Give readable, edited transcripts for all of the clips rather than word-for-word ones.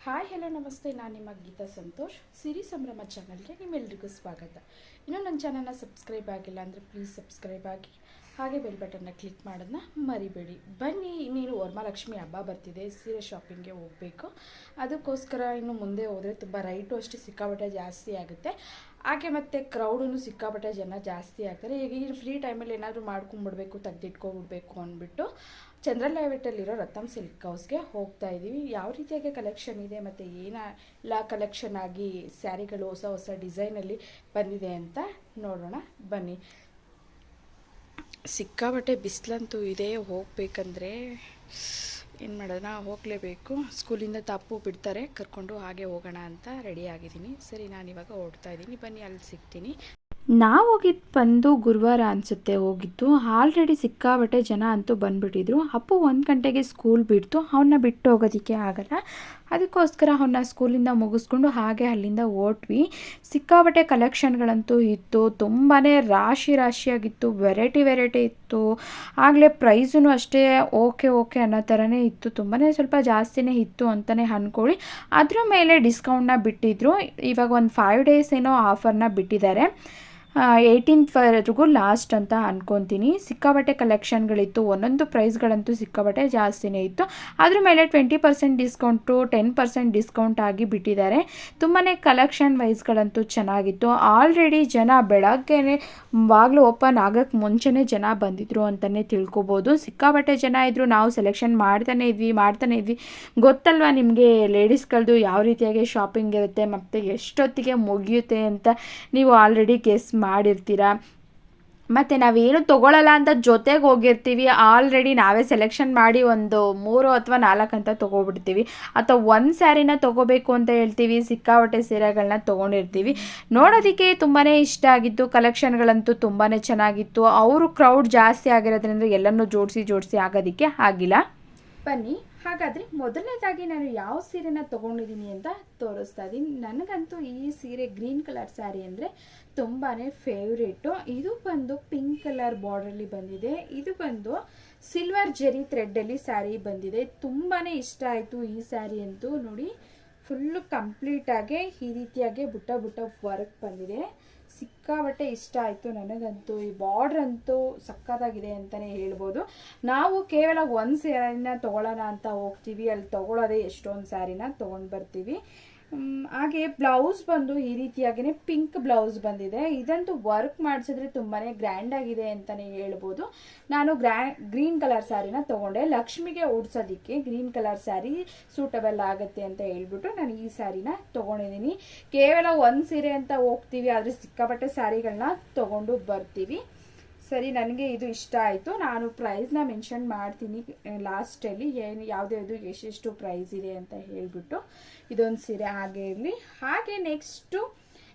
Hi hello ನಮಸ್ತೆ, ನಾನು ನಿಮ್ಮ ಗೀತಾ ಸಂತೋಷ್. ಸಿರಿ ಸಂಭ್ರಮ ಚಾನಲ್ಗೆ ನಿಮ್ಮೆಲ್ಲರಿಗೂ ಸ್ವಾಗತ. ಇನ್ನೂ ನನ್ನ ಚಾನಲ್ನ ಸಬ್ಸ್ಕ್ರೈಬ್ ಆಗಿಲ್ಲ ಅಂದರೆ ಪ್ಲೀಸ್ ಸಬ್ಸ್ಕ್ರೈಬ್ ಆಗಿ, ಹಾಗೆ ಬೆಲ್ ಬಟನ್ನ ಕ್ಲಿಕ್ ಮಾಡೋದನ್ನ ಮರಿಬೇಡಿ. ಬನ್ನಿ, ಇನ್ನೇನು ವರಮಹಾಲಕ್ಷ್ಮಿ ಹಬ್ಬ ಬರ್ತಿದೆ, ಸೀರೆ ಶಾಪಿಂಗ್ಗೆ ಹೋಗಬೇಕು. ಅದಕ್ಕೋಸ್ಕರ ಇನ್ನು ಮುಂದೆ ಹೋದರೆ ತುಂಬ ರೈಟು ಅಷ್ಟೇ ಸಿಕ್ಕಾಪಟ್ಟೆ ಜಾಸ್ತಿ ಆಗುತ್ತೆ. ಹಾಗೆ ಮತ್ತು ಕ್ರೌಡೂ ಸಿಕ್ಕಾಪಟ್ಟೆ ಜನ ಜಾಸ್ತಿ ಆಗ್ತಾರೆ. ಈಗ ಈ ಫ್ರೀ ಟೈಮಲ್ಲಿ ಏನಾದರೂ ಮಾಡ್ಕೊಂಬಿಡ್ಬೇಕು, ತೆಗೆದಿಟ್ಕೊಬಿಡ್ಬೇಕು ಅಂದ್ಬಿಟ್ಟು ಚಂದ್ರಲೇಔಟಲ್ಲಿರೋ ರತಮ್ ಸಿಲ್ಕ್ ಹೌಸ್ಗೆ ಹೋಗ್ತಾ ಇದ್ದೀವಿ. ಯಾವ ರೀತಿಯಾಗಿ ಕಲೆಕ್ಷನ್ ಇದೆ ಮತ್ತು ಏನೆಲ್ಲ ಕಲೆಕ್ಷನ್ ಆಗಿ ಸ್ಯಾರಿಗಳು ಹೊಸ ಹೊಸ ಡಿಸೈನಲ್ಲಿ ಬಂದಿದೆ ಅಂತ ನೋಡೋಣ ಬನ್ನಿ. ಸಿಕ್ಕಾಬಟ್ಟೆ ಬಿಸಿಲಂತೂ ಇದೆ, ಹೋಗಬೇಕಂದ್ರೆ ಏನು ಮಾಡೋಣ, ಹೋಗಲೇಬೇಕು. ಸ್ಕೂಲಿಂದ ತಪ್ಪು ಬಿಡ್ತಾರೆ, ಕರ್ಕೊಂಡು ಹಾಗೆ ಹೋಗೋಣ ಅಂತ ರೆಡಿ ಆಗಿದ್ದೀನಿ. ಸರಿ, ನಾನಿವಾಗ ಹೊರಡ್ತಾ ಇದ್ದೀನಿ, ಬನ್ನಿ ಅಲ್ಲಿ ಸಿಗ್ತೀನಿ. ನಾವು ಹೋಗಿದ್ದು ಬಂದು ಗುರುವಾರ ಅನಿಸುತ್ತೆ ಹೋಗಿದ್ದು. ಆಲ್ರೆಡಿ ಸಿಕ್ಕಾಬಟ್ಟೆ ಜನ ಅಂತೂ ಬಂದುಬಿಟ್ಟಿದ್ರು. ಅಪ್ಪು 1 ಗಂಟೆಗೆ ಸ್ಕೂಲ್ ಬಿಡ್ತು, ಅವನ್ನ ಬಿಟ್ಟು ಹೋಗೋದಕ್ಕೆ ಆಗಲ್ಲ. ಅದಕ್ಕೋಸ್ಕರ ಅವನ್ನ ಸ್ಕೂಲಿಂದ ಮುಗಿಸ್ಕೊಂಡು ಹಾಗೆ ಅಲ್ಲಿಂದ ಹೊರಟ್ವಿ. ಸಿಕ್ಕಾಬಟ್ಟೆ ಕಲೆಕ್ಷನ್ಗಳಂತೂ ಇತ್ತು, ತುಂಬಾ ರಾಶಿಯಾಗಿತ್ತು, ವೆರೈಟಿ ಇತ್ತು. ಆಗಲೇ ಪ್ರೈಸೂ ಅಷ್ಟೇ ಓಕೆ ಅನ್ನೋ ಥರನೇ ಇತ್ತು, ತುಂಬಾ ಸ್ವಲ್ಪ ಜಾಸ್ತಿನೇ ಇತ್ತು ಅಂತಲೇ ಅಂದ್ಕೊಳ್ಳಿ. ಅದ್ರ ಮೇಲೆ ಡಿಸ್ಕೌಂಟ್ನ ಬಿಟ್ಟಿದ್ರು. ಇವಾಗ ಒಂದು 5 ಡೇಸ್ ಏನೋ ಆಫರ್ನ ಬಿಟ್ಟಿದ್ದಾರೆ. 18th ಲಾಸ್ಟ್ ಅಂತ ಅಂದ್ಕೊತೀನಿ. ಸಿಕ್ಕಾಬಟ್ಟೆ ಕಲೆಕ್ಷನ್ಗಳಿತ್ತು, ಒಂದೊಂದು ಪ್ರೈಸ್ಗಳಂತೂ ಸಿಕ್ಕಾಬಟ್ಟೆ ಜಾಸ್ತಿನೇ ಇತ್ತು. ಅದ್ರ ಮೇಲೆ 20% ಡಿಸ್ಕೌಂಟು, 10% ಡಿಸ್ಕೌಂಟ್ ಆಗಿ ಬಿಟ್ಟಿದ್ದಾರೆ. ತುಂಬಾ ಕಲೆಕ್ಷನ್ ವೈಸ್ಗಳಂತೂ ಚೆನ್ನಾಗಿತ್ತು. ಆಲ್ರೆಡಿ ಜನ ಬೆಳಗ್ಗೆನೇ ಬಾಗಿಲು ಓಪನ್ ಆಗೋಕ್ಕೆ ಮುಂಚೆನೇ ಜನ ಬಂದಿದ್ರು ಅಂತಲೇ ತಿಳ್ಕೊಬೋದು. ಸಿಕ್ಕಾಬಟ್ಟೆ ಜನ ಇದ್ದರು. ನಾವು ಸೆಲೆಕ್ಷನ್ ಮಾಡ್ತಾನೆ ಇದ್ವಿ. ಗೊತ್ತಲ್ವ ನಿಮಗೆ ಲೇಡೀಸ್ಗಳದ್ದು ಯಾವ ರೀತಿಯಾಗಿ ಶಾಪಿಂಗ್ ಇರುತ್ತೆ ಮತ್ತು ಎಷ್ಟೊತ್ತಿಗೆ ಮುಗಿಯುತ್ತೆ ಅಂತ ನೀವು ಆಲ್ರೆಡಿ ಗೆಸ್ ಮಾಡಿರ್ತೀರ. ಮತ್ತು ನಾವೇನು ತೊಗೊಳ್ಳಲ್ಲ ಅಂತ ಜೊತೆಗೆ ಹೋಗಿರ್ತೀವಿ, ಆಲ್ರೆಡಿ ನಾವೇ ಸೆಲೆಕ್ಷನ್ ಮಾಡಿ ಒಂದು 3 ಅಥವಾ 4 ಅಂತ ತೊಗೊಬಿಡ್ತೀವಿ. ಅಥವಾ ಒಂದು ಸ್ಯಾರಿನ ತೊಗೋಬೇಕು ಅಂತ ಹೇಳ್ತೀವಿ, ಸಿಕ್ಕಾಪಟ್ಟೆ ಸೀರೆಗಳನ್ನ ತೊಗೊಂಡಿರ್ತೀವಿ. ನೋಡೋದಕ್ಕೆ ತುಂಬಾ ಇಷ್ಟ ಆಗಿತ್ತು, ಕಲೆಕ್ಷನ್ಗಳಂತೂ ತುಂಬಾ ಚೆನ್ನಾಗಿತ್ತು. ಅವರು ಕ್ರೌಡ್ ಜಾಸ್ತಿ ಆಗಿರೋದ್ರಿಂದ ಎಲ್ಲನೂ ಜೋಡಿಸಿ ಆಗೋದಕ್ಕೆ ಆಗಿಲ್ಲ. ಬನ್ನಿ, ಹಾಗಾದರೆ ಮೊದಲನೇದಾಗಿ ನಾನು ಯಾವ ಸೀರೆನ ತೊಗೊಂಡಿದ್ದೀನಿ ಅಂತ ತೋರಿಸ್ತಾ ಇದ್ದೀನಿ. ನನಗಂತೂ ಈ ಸೀರೆ ಗ್ರೀನ್ ಕಲರ್ ಸ್ಯಾರಿ ಅಂದರೆ ತುಂಬಾ ಫೇವ್ರೇಟು. ಇದು ಬಂದು ಪಿಂಕ್ ಕಲರ್ ಬಾರ್ಡ್ರಲ್ಲಿ ಬಂದಿದೆ. ಇದು ಬಂದು ಸಿಲ್ವರ್ ಜೆರಿ ಥ್ರೆಡ್ಡಲ್ಲಿ ಸ್ಯಾರಿ ಬಂದಿದೆ. ತುಂಬಾ ಇಷ್ಟ ಆಯಿತು ಈ ಸ್ಯಾರಿ ಅಂತೂ. ನೋಡಿ, ಫುಲ್ಲು ಕಂಪ್ಲೀಟಾಗಿ ಈ ರೀತಿಯಾಗಿ ಬುಟ್ಟ ವರ್ಕ್ ಬಂದಿದೆ. ಸಿಕ್ಕಾಬಟ್ಟೆ ಇಷ್ಟ ಆಯಿತು ನನಗಂತೂ. ಈ ಬಾರ್ಡ್ರ್ ಅಂತೂ ಸಕ್ಕತ್ತಾಗಿದೆ ಅಂತಲೇ ಹೇಳ್ಬೋದು. ನಾವು ಕೇವಲ ಒಂದು ಸ್ಯಾರಿನ ತೊಗೊಳ್ಳೋಣ ಅಂತ ಹೋಗ್ತೀವಿ, ಅಲ್ಲಿ ತೊಗೊಳ್ಳೋದೇ ಎಷ್ಟೊಂದು ಸ್ಯಾರಿನ ತೊಗೊಂಡು ಬರ್ತೀವಿ. ಹಾಗೆ ಬ್ಲೌಸ್ ಬಂದು ಈ ರೀತಿಯಾಗಿಯೇ ಪಿಂಕ್ ಬ್ಲೌಸ್ ಬಂದಿದೆ. ಇದಂತೂ ವರ್ಕ್ ಮಾಡಿಸಿದ್ರೆ ತುಂಬಾ ಗ್ರ್ಯಾಂಡ್ ಆಗಿದೆ ಅಂತಲೇ ಹೇಳ್ಬೋದು. ನಾನು ಗ್ರೀನ್ ಕಲರ್ ಸ್ಯಾರಿನ ತೊಗೊಂಡೆ. ಲಕ್ಷ್ಮಿಗೆ ಉಡ್ಸೋದಕ್ಕೆ ಗ್ರೀನ್ ಕಲರ್ ಸ್ಯಾರಿ ಸೂಟಬಲ್ ಆಗುತ್ತೆ ಅಂತ ಹೇಳ್ಬಿಟ್ಟು ನಾನು ಈ ಸ್ಯಾರಿನ ತೊಗೊಂಡಿದ್ದೀನಿ. ಕೇವಲ ಒಂದು ಸೀರೆ ಅಂತ ಹೋಗ್ತೀವಿ, ಆದರೆ ಸಿಕ್ಕಾಪಟ್ಟೆ ಸ್ಯಾರಿಗಳನ್ನ ತೊಗೊಂಡು ಬರ್ತೀವಿ. ಸರಿ, ನನಗೆ ಇದು ಇಷ್ಟ ಆಯಿತು. ನಾನು ಪ್ರೈಸ್ನ ಮೆನ್ಷನ್ ಮಾಡ್ತೀನಿ ಲಾಸ್ಟಲ್ಲಿ, ಯಾವುದು ಎಷ್ಟೆಷ್ಟು ಪ್ರೈಸ್ ಇದೆ ಅಂತ ಹೇಳಿಬಿಟ್ಟು. ಇದೊಂದು ಸೀರೆ ಹಾಗೆ ಇರಲಿ. ಹಾಗೆ ನೆಕ್ಸ್ಟು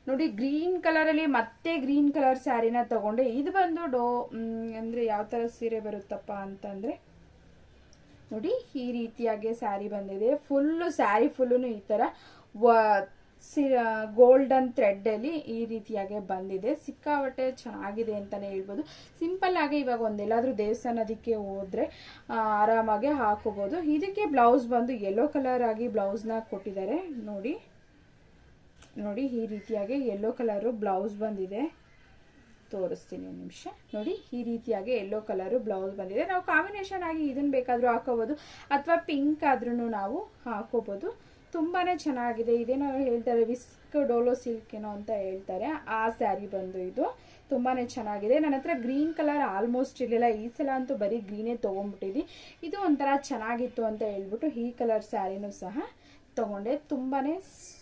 ನೋಡಿ, ಗ್ರೀನ್ ಕಲರಲ್ಲಿ ಮತ್ತೆ ಗ್ರೀನ್ ಕಲರ್ ಸ್ಯಾರಿನ ತೊಗೊಂಡೆ. ಇದು ಬಂದು ಅಂದರೆ ಯಾವ ಥರ ಸೀರೆ ಬರುತ್ತಪ್ಪ ಅಂತಂದರೆ ನೋಡಿ, ಈ ರೀತಿಯಾಗಿ ಸ್ಯಾರಿ ಬಂದಿದೆ. ಸ್ಯಾರಿ ಫುಲ್ಲು ಈ ಥರ ಗೋಲ್ಡನ್ ಥ್ರೆಡ್ಡಲ್ಲಿ ಈ ರೀತಿಯಾಗಿ ಬಂದಿದೆ. ಸಿಕ್ಕಾಪಟ್ಟೆ ಚೆನ್ನಾಗಿದೆ ಅಂತಲೇ ಹೇಳ್ಬೋದು. ಸಿಂಪಲ್ ಆಗಿ ಇವಾಗ ಒಂದೆಲ್ಲಾದರೂ ದೇವಸ್ಥಾನದಕ್ಕೆ ಹೋದರೆ ಆರಾಮಾಗಿ ಹಾಕೋಬೋದು. ಇದಕ್ಕೆ ಬ್ಲೌಸ್ ಬಂದು ಯೆಲ್ಲೋ ಕಲರ್ ಆಗಿ ಬ್ಲೌಸ್ನ ಕೊಟ್ಟಿದ್ದಾರೆ. ನೋಡಿ, ಈ ರೀತಿಯಾಗಿ ಯೆಲ್ಲೋ ಕಲರು ಬ್ಲೌಸ್ ಬಂದಿದೆ. ತೋರಿಸ್ತೀನಿ ಒಂದು ನಿಮಿಷ. ನೋಡಿ, ಈ ರೀತಿಯಾಗಿ ಯೆಲ್ಲೋ ಕಲರು ಬ್ಲೌಸ್ ಬಂದಿದೆ. ನಾವು ಕಾಂಬಿನೇಷನ್ ಆಗಿ ಇದನ್ನು ಬೇಕಾದರೂ ಹಾಕೋಬೋದು, ಅಥವಾ ಪಿಂಕ್ ಆದ್ರೂ ನಾವು ಹಾಕೋಬೋದು. ತುಂಬಾ ಚೆನ್ನಾಗಿದೆ. ಇದೇನೋ ಹೇಳ್ತಾರೆ, ವಿಸ್ಕ್ ಡೋಲೋ ಸಿಲ್ಕ್ ಏನೋ ಅಂತ ಹೇಳ್ತಾರೆ, ಆ ಸ್ಯಾರಿ ಬಂದು ಇದು ತುಂಬಾ ಚೆನ್ನಾಗಿದೆ. ನನ್ನ ಹತ್ರ ಗ್ರೀನ್ ಕಲರ್ ಆಲ್ಮೋಸ್ಟ್ ಇರಲಿಲ್ಲ, ಈ ಸಲ ಅಂತೂ ಬರೀ ಗ್ರೀನೇ ತೊಗೊಂಡ್ಬಿಟ್ಟಿದ್ದಿ. ಇದು ಒಂಥರ ಚೆನ್ನಾಗಿತ್ತು ಅಂತ ಹೇಳ್ಬಿಟ್ಟು ಈ ಕಲರ್ ಸ್ಯಾರಿನೂ ಸಹ ತೊಗೊಂಡೆ. ತುಂಬಾ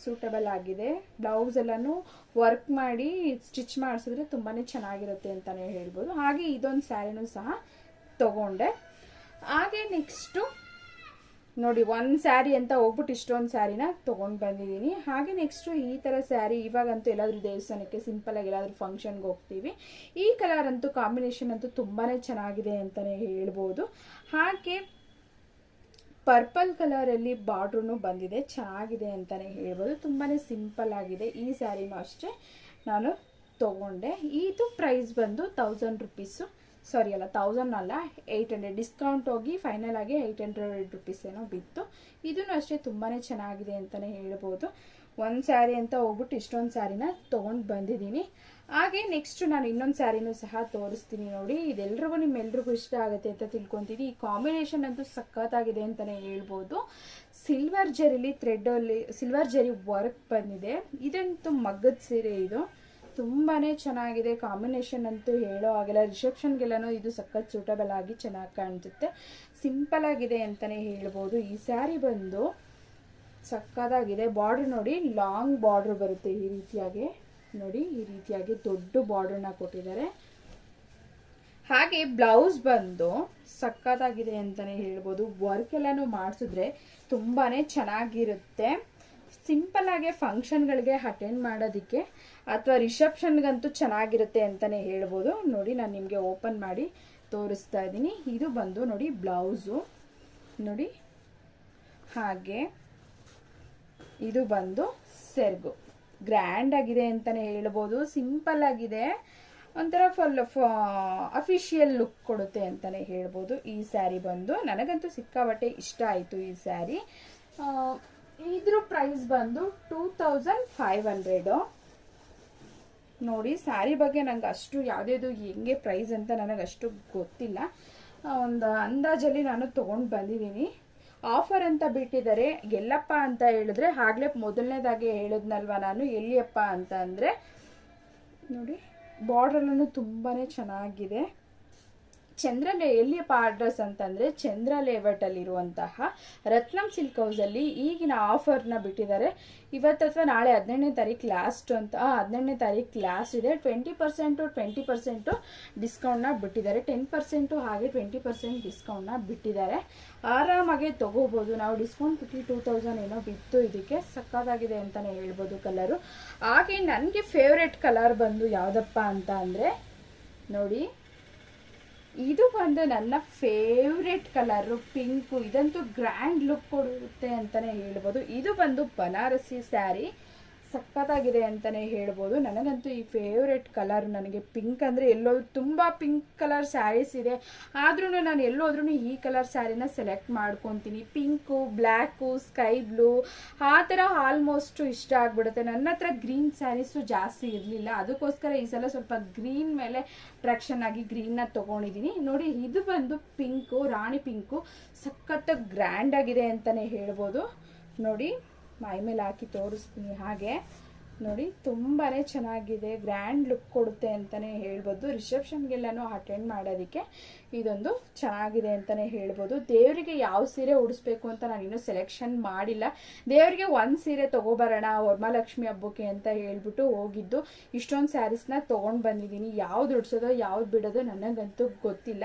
ಸೂಟಬಲ್ ಆಗಿದೆ. ಬ್ಲೌಸ್ ಎಲ್ಲನೂ ವರ್ಕ್ ಮಾಡಿ ಸ್ಟಿಚ್ ಮಾಡಿಸಿದ್ರೆ ತುಂಬಾ ಚೆನ್ನಾಗಿರುತ್ತೆ ಅಂತಲೇ ಹೇಳ್ಬೋದು. ಹಾಗೆ ಇದೊಂದು ಸ್ಯಾರಿನೂ ಸಹ ತೊಗೊಂಡೆ. ಹಾಗೆ ನೆಕ್ಸ್ಟು ನೋಡಿ, ಒಂದು ಸ್ಯಾರಿ ಅಂತ ಹೋಗ್ಬಿಟ್ಟು ಇಷ್ಟೊಂದು ಸ್ಯಾರಿನ ತೊಗೊಂಡು ಬಂದಿದ್ದೀನಿ. ಹಾಗೆ ನೆಕ್ಸ್ಟು ಈ ಥರ ಸ್ಯಾರಿ, ಇವಾಗಂತೂ ಎಲ್ಲಾದರೂ ದೇವಸ್ಥಾನಕ್ಕೆ ಸಿಂಪಲಾಗಿ ಎಲ್ಲಾದರೂ ಫಂಕ್ಷನ್ಗೆ ಹೋಗ್ತೀವಿ. ಈ ಕಲರ್ ಅಂತೂ ಕಾಂಬಿನೇಷನ್ ಅಂತೂ ತುಂಬಾ ಚೆನ್ನಾಗಿದೆ ಅಂತಲೇ ಹೇಳ್ಬೋದು. ಹಾಗೆ ಪರ್ಪಲ್ ಕಲರಲ್ಲಿ ಬಾರ್ಡ್ರೂ ಬಂದಿದೆ, ಚೆನ್ನಾಗಿದೆ ಅಂತಲೇ ಹೇಳ್ಬೋದು. ತುಂಬಾ ಸಿಂಪಲ್ ಆಗಿದೆ. ಈ ಸ್ಯಾರಿನೂ ಅಷ್ಟೇ ನಾನು ತೊಗೊಂಡೆ. ಇದು ಪ್ರೈಸ್ ಬಂದು 1000 ರೂಪೀಸು. ಸಾರಿ ಅಲ್ಲ 1000 ಅಲ್ಲ 800, ಡಿಸ್ಕೌಂಟ್ ಹೋಗಿ ಫೈನಲ್ ಆಗಿ 800 ರುಪೀಸ್ ಏನೋ ಬಿತ್ತು. ಇದನ್ನು ಅಷ್ಟೇ ತುಂಬಾ ಚೆನ್ನಾಗಿದೆ ಅಂತಲೇ ಹೇಳ್ಬೋದು. ಒಂದು ಸ್ಯಾರಿ ಅಂತ ಹೋಗ್ಬಿಟ್ಟು ಇಷ್ಟೊಂದು ಸ್ಯಾರಿನ ತೊಗೊಂಡು ಬಂದಿದ್ದೀನಿ. ಹಾಗೆ ನೆಕ್ಸ್ಟ್ ನಾನು ಇನ್ನೊಂದು ಸ್ಯಾರಿನೂ ಸಹ ತೋರಿಸ್ತೀನಿ ನೋಡಿ. ಇದೆಲ್ರಿಗೂ ನಿಮ್ಮೆಲ್ರಿಗೂ ಇಷ್ಟ ಆಗುತ್ತೆ ಅಂತ ತಿಳ್ಕೊತೀನಿ. ಈ ಕಾಂಬಿನೇಷನ್ ಅಂತೂ ಸಖತ್ತಾಗಿದೆ ಅಂತಲೇ ಹೇಳ್ಬೋದು. ಸಿಲ್ವರ್ ಜರಿಲಿ ಥ್ರೆಡ್ಡಲ್ಲಿ ಸಿಲ್ವರ್ ಜರಿ ವರ್ಕ್ ಬಂದಿದೆ. ಇದಂತೂ ಮಗ್ಗದ ಸೀರೆ, ಇದು ತುಂಬಾ ಚೆನ್ನಾಗಿದೆ. ಕಾಂಬಿನೇಷನ್ ಅಂತೂ ಹೇಳೋ ಆಗಿಲ್ಲ. ರಿಸೆಪ್ಷನ್ಗೆಲ್ಲನೂ ಇದು ಸಖತ್ ಸೂಟಬಲ್ ಆಗಿ ಚೆನ್ನಾಗಿ ಕಾಣಿಸುತ್ತೆ. ಸಿಂಪಲ್ ಆಗಿದೆ ಅಂತಲೇ ಹೇಳ್ಬೋದು. ಈ ಸ್ಯಾರಿ ಬಂದು ಸಕ್ಕತ್ತಾಗಿದೆ. ಬಾರ್ಡರ್ ನೋಡಿ, ಲಾಂಗ್ ಬಾರ್ಡರ್ ಬರುತ್ತೆ ಈ ರೀತಿಯಾಗಿ ನೋಡಿ. ಈ ರೀತಿಯಾಗಿ ದೊಡ್ಡ ಬಾರ್ಡರ್ನ ಕೊಟ್ಟಿದ್ದಾರೆ. ಹಾಗೆ ಬ್ಲೌಸ್ ಬಂದು ಸಕ್ಕತ್ತಾಗಿದೆ ಅಂತಲೇ ಹೇಳ್ಬೋದು. ವರ್ಕ್ ಎಲ್ಲನೂ ಮಾಡಿಸಿದ್ರೆ ತುಂಬಾ ಚೆನ್ನಾಗಿರುತ್ತೆ. ಸಿಂಪಲ್ ಆಗಿ ಫಂಕ್ಷನ್ಗಳಿಗೆ ಅಟೆಂಡ್ ಮಾಡೋದಕ್ಕೆ ಅಥವಾ ರಿಸೆಪ್ಷನ್ಗಂತೂ ಚೆನ್ನಾಗಿರುತ್ತೆ ಅಂತಲೇ ಹೇಳ್ಬೋದು. ನೋಡಿ ನಾನು ನಿಮಗೆ ಓಪನ್ ಮಾಡಿ ತೋರಿಸ್ತಾ ಇದ್ದೀನಿ. ಇದು ಬಂದು ನೋಡಿ ಬ್ಲೌಸು ನೋಡಿ. ಹಾಗೆ ಇದು ಬಂದು ಸೆರಗು. ಗ್ರ್ಯಾಂಡ್ ಆಗಿದೆ ಅಂತಲೇ ಹೇಳ್ಬೋದು. ಸಿಂಪಲ್ ಆಗಿದೆ, ಒಂಥರ ಫುಲ್ ಅಫಿಷಿಯಲ್ ಲುಕ್ ಕೊಡುತ್ತೆ ಅಂತಲೇ ಹೇಳ್ಬೋದು. ಈ ಸ್ಯಾರಿ ಬಂದು ನನಗಂತೂ ಸಿಕ್ಕಾಪಟ್ಟೆ ಇಷ್ಟ ಆಯಿತು ಈ ಸ್ಯಾರಿ. ಇದ್ರ ಪ್ರೈಸ್ ಬಂದು 2500. ನೋಡಿ ಸ್ಯಾರಿ ಬಗ್ಗೆ ನಂಗೆ ಅಷ್ಟು ಯಾವುದೇದು ಹೆಂಗೆ ಪ್ರೈಸ್ ಅಂತ ನನಗಷ್ಟು ಗೊತ್ತಿಲ್ಲ. ಒಂದು ಅಂದಾಜಲ್ಲಿ ನಾನು ತೊಗೊಂಡು ಬಂದಿದ್ದೀನಿ. ಆಫರ್ ಅಂತ ಬಿಟ್ಟಿದ್ದಾರೆ. ಎಲ್ಲಪ್ಪ ಅಂತ ಹೇಳಿದ್ರೆ ಆಗಲೇ ಮೊದಲನೇದಾಗಿ ಹೇಳಿದ್ನಲ್ವ ನಾನು, ಎಲ್ಲಿಯಪ್ಪ ಅಂತ ಅಂದರೆ ನೋಡಿ ಬಾರ್ಡ್ರಲ್ಲೂ ತುಂಬಾ ಚೆನ್ನಾಗಿದೆ. ಎಲ್ಲಿಯಪ್ಪ ಅಡ್ರೆಸ್ ಅಂತಂದರೆ ಚಂದ್ರ ಲೇಔಟಲ್ಲಿರುವಂತಹ ರತ್ನಂ ಸಿಲ್ಕ್ ಹೌಸಲ್ಲಿ ಈಗಿನ ಆಫರ್ನ ಬಿಟ್ಟಿದ್ದಾರೆ. ಇವತ್ತು ಅಥವಾ ನಾಳೆ 18ನೇ ತಾರೀಕು ಲಾಸ್ಟ್ ಅಂತ. 18ನೇ ತಾರೀಕು ಲಾಸ್ಟ್ ಇದೆ. 20% ಡಿಸ್ಕೌಂಟ್ನ ಬಿಟ್ಟಿದ್ದಾರೆ. 10% ಹಾಗೆ 20% ಡಿಸ್ಕೌಂಟ್ನ ಬಿಟ್ಟಿದ್ದಾರೆ. ಆರಾಮಾಗಿ ತೊಗೋಬೋದು ನಾವು. ಡಿಸ್ಕೌಂಟ್ ಬಿಟ್ಟು 2000 ಏನೋ ಬಿತ್ತು. ಇದಕ್ಕೆ ಸಕ್ಕತ್ತಾಗಿದೆ ಅಂತಲೇ ಹೇಳ್ಬೋದು ಕಲರು. ಹಾಗೆ ನನಗೆ ಫೇವ್ರೆಟ್ ಕಲರ್ ಬಂದು ಯಾವುದಪ್ಪ ಅಂತ ಅಂದರೆ ನೋಡಿ, ಇದು ಬಂದು ನನ್ನ ಫೇವ್ರೆಟ್ ಕಲರು ಪಿಂಕು. ಇದಂತೂ ಗ್ರ್ಯಾಂಡ್ ಲುಕ್ ಕೊಡುತ್ತೆ ಅಂತಲೇ ಹೇಳ್ಬೋದು. ಇದು ಬಂದು ಬನಾರಸಿ ಸ್ಯಾರಿ. ಸಖತ್ತಾಗಿದೆ ಅಂತಲೇ ಹೇಳ್ಬೋದು. ನನಗಂತೂ ಈ ಫೇವ್ರೆಟ್ ಕಲರ್, ನನಗೆ ಪಿಂಕ್ ಅಂದರೆ ಎಲ್ಲೋದ್ರೂ ತುಂಬ ಪಿಂಕ್ ಕಲರ್ ಸ್ಯಾರೀಸ್ ಇದೆ. ಆದ್ರೂ ನಾನು ಎಲ್ಲೋದ್ರೂ ಈ ಕಲರ್ ಸ್ಯಾರಿನ ಸೆಲೆಕ್ಟ್ ಮಾಡ್ಕೊತೀನಿ. ಪಿಂಕು, ಬ್ಲ್ಯಾಕು, ಸ್ಕೈ ಬ್ಲೂ ಆ ಥರ ಆಲ್ಮೋಸ್ಟು ಇಷ್ಟ ಆಗಿಬಿಡುತ್ತೆ. ನನ್ನ ಹತ್ರ ಗ್ರೀನ್ ಸ್ಯಾರೀಸು ಜಾಸ್ತಿ ಇರಲಿಲ್ಲ. ಅದಕ್ಕೋಸ್ಕರ ಈ ಸಲ ಸ್ವಲ್ಪ ಗ್ರೀನ್ ಮೇಲೆ ಅಟ್ರಾಕ್ಷನ್ ಆಗಿ ಗ್ರೀನ್ನ ತೊಗೊಂಡಿದ್ದೀನಿ ನೋಡಿ. ಇದು ಬಂದು ಪಿಂಕು, ರಾಣಿ ಪಿಂಕು. ಸಖತ್ ಗ್ರ್ಯಾಂಡ್ ಆಗಿದೆ ಅಂತಲೇ ಹೇಳ್ಬೋದು. ನೋಡಿ ಮೈ ಮೇಲೆ ಹಾಕಿ ತೋರಿಸ್ತೀನಿ. ಹಾಗೆ ನೋಡಿ ತುಂಬಾ ಚೆನ್ನಾಗಿದೆ, ಗ್ರ್ಯಾಂಡ್ ಲುಕ್ ಕೊಡುತ್ತೆ ಅಂತಲೇ ಹೇಳ್ಬೋದು. ರಿಸೆಪ್ಷನ್ಗೆಲ್ಲನೂ ಅಟೆಂಡ್ ಮಾಡೋದಕ್ಕೆ ಇದೊಂದು ಚೆನ್ನಾಗಿದೆ ಅಂತಲೇ ಹೇಳ್ಬೋದು. ದೇವರಿಗೆ ಯಾವ ಸೀರೆ ಉಡಿಸ್ಬೇಕು ಅಂತ ನಾನು ಇನ್ನೂ ಸೆಲೆಕ್ಷನ್ ಮಾಡಿಲ್ಲ. ದೇವರಿಗೆ ಒಂದು ಸೀರೆ ತೊಗೊಬರೋಣ ವರಮಹಾಲಕ್ಷ್ಮಿ ಹಬ್ಬಕ್ಕೆ ಅಂತ ಹೇಳ್ಬಿಟ್ಟು ಹೋಗಿದ್ದು. ಇಷ್ಟೊಂದು ಸ್ಯಾರೀಸ್ನ ತೊಗೊಂಡು ಬಂದಿದ್ದೀನಿ. ಯಾವ್ದು ಉಡ್ಸೋದೋ ಯಾವ್ದು ಬಿಡೋದೋ ನನಗಂತೂ ಗೊತ್ತಿಲ್ಲ.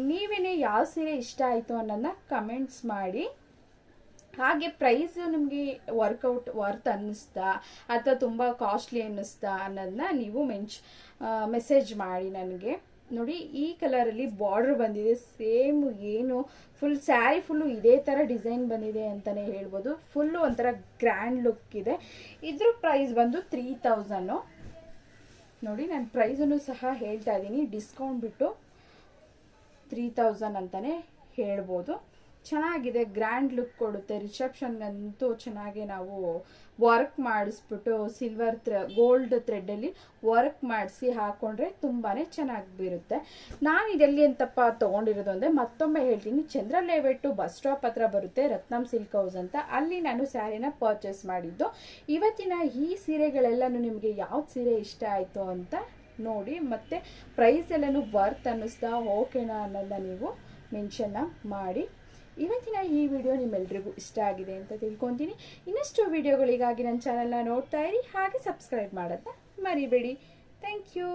ನೀವೇನೇ ಯಾವ ಸೀರೆ ಇಷ್ಟ ಆಯಿತು ಅನ್ನೋದನ್ನ ಕಮೆಂಟ್ಸ್ ಮಾಡಿ. ಹಾಗೆ ಪ್ರೈಸು ನಿಮಗೆ ವರ್ತ್ ಅನ್ನಿಸ್ತಾ ಅಥವಾ ತುಂಬ ಕಾಸ್ಟ್ಲಿ ಅನ್ನಿಸ್ತಾ ಅನ್ನೋದನ್ನ ನೀವು ಮೆಸೇಜ್ ಮಾಡಿ ನನಗೆ. ನೋಡಿ ಈ ಕಲರಲ್ಲಿ ಬಾರ್ಡರ್ ಬಂದಿದೆ ಸೇಮ್. ಏನು ಫುಲ್ ಸ್ಯಾರಿ ಫುಲ್ಲು ಇದೇ ಥರ ಡಿಸೈನ್ ಬಂದಿದೆ ಅಂತಲೇ ಹೇಳ್ಬೋದು. ಫುಲ್ಲು ಒಂಥರ ಗ್ರ್ಯಾಂಡ್ ಲುಕ್ ಇದೆ. ಇದ್ರ ಪ್ರೈಸ್ ಬಂದು 3000. ನೋಡಿ ನಾನು ಪ್ರೈಸನ್ನು ಸಹ ಹೇಳ್ತಾ ಇದ್ದೀನಿ. ಡಿಸ್ಕೌಂಟ್ ಬಿಟ್ಟು 3000 ಅಂತಲೇ ಹೇಳ್ಬೋದು. ಚೆನ್ನಾಗಿದೆ, ಗ್ರ್ಯಾಂಡ್ ಲುಕ್ ಕೊಡುತ್ತೆ. ರಿಸೆಪ್ಷನ್ಗಂತೂ ಚೆನ್ನಾಗಿ ನಾವು ವರ್ಕ್ ಮಾಡಿಸ್ಬಿಟ್ಟು ಸಿಲ್ವರ್ ಗೋಲ್ಡ್ ಥ್ರೆಡ್ಡಲ್ಲಿ ವರ್ಕ್ ಮಾಡಿಸಿ ಹಾಕ್ಕೊಂಡ್ರೆ ತುಂಬಾ ಚೆನ್ನಾಗಿ ಬರುತ್ತೆ. ನಾನು ಇದೆಲ್ಲಿ ಅಂತಪ್ಪ ತೊಗೊಂಡಿರೋದು ಅಂದರೆ ಮತ್ತೊಮ್ಮೆ ಹೇಳ್ತೀನಿ, ಚಂದ್ರ ಲೇಔಟು ಬಸ್ ಸ್ಟಾಪ್ ಹತ್ರ ಬರುತ್ತೆ, ರತ್ನಂ ಸಿಲ್ಕ್ ಹೌಸ್ ಅಂತ. ಅಲ್ಲಿ ನಾನು ಸ್ಯಾರಿನ ಪರ್ಚೇಸ್ ಮಾಡಿದ್ದು. ಇವತ್ತಿನ ಈ ಸೀರೆಗಳೆಲ್ಲನೂ ನಿಮಗೆ ಯಾವ್ದು ಸೀರೆ ಇಷ್ಟ ಆಯಿತು ಅಂತ ನೋಡಿ, ಮತ್ತು ಪ್ರೈಸ್ ಎಲ್ಲನೂ ವರ್ತ್ ಅನ್ನಿಸ್ತಾ ಓಕೆನಾ ಅನ್ನೋದನ್ನ ನೀವು ಮೆನ್ಷನ್ನ ಮಾಡಿ. ಇವತ್ತಿನ ಈ ವಿಡಿಯೋ ನಿಮ್ಮೆಲ್ರಿಗೂ ಇಷ್ಟ ಆಗಿದೆ ಅಂತ ತಿಳ್ಕೊತೀನಿ. ಇನ್ನಷ್ಟು ವಿಡಿಯೋಗಳಿಗಾಗಿ ನನ್ನ ಚಾನಲ್ನ ನೋಡ್ತಾ ಇರಿ. ಹಾಗೆ ಸಬ್ಸ್ಕ್ರೈಬ್ ಮಾಡೋದನ್ನ ಮರಿಬೇಡಿ. Thank you.